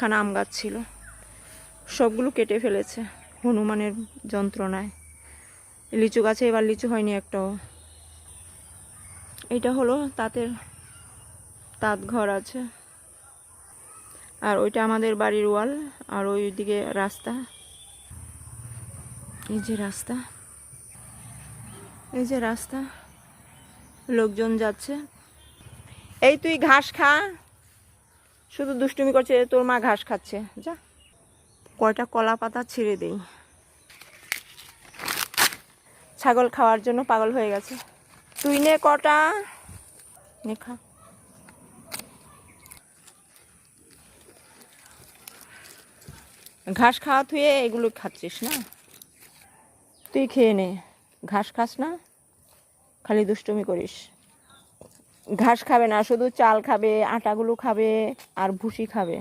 অনেকখানা আম গাছ ছিল, সবগুলো কেটে ফেলেছে হনুমানের যন্ত্রণায়। লিচু গাছে এবার লিচু হয়নি একটাও। এটা হলো তাঁত ঘর আছে, আর ওইটা আমাদের বাড়ির ওয়াল, আর ওইদিকে রাস্তা। এই যে রাস্তা, এই যে রাস্তা, লোকজন যাচ্ছে। এই তুই ঘাস খা, শুধু দুষ্টুমি করছে, তোর মা ঘাস খাচ্ছে, যা। কয়টা কলা পাতা ছিঁড়ে দেই, ছাগল খাওয়ার জন্য পাগল হয়ে গেছে। তুই নে কটা, নে খা। ঘাস খাওয়া থুয়ে এগুলো খাচ্ছিস না? তুই খেয়ে নে, ঘাস খাস না, খালি দুষ্টুমি করিস। ঘাস খাবে না, শুধু চাল খাবে, আটাগুলো খাবে আর ভুসি খাবে।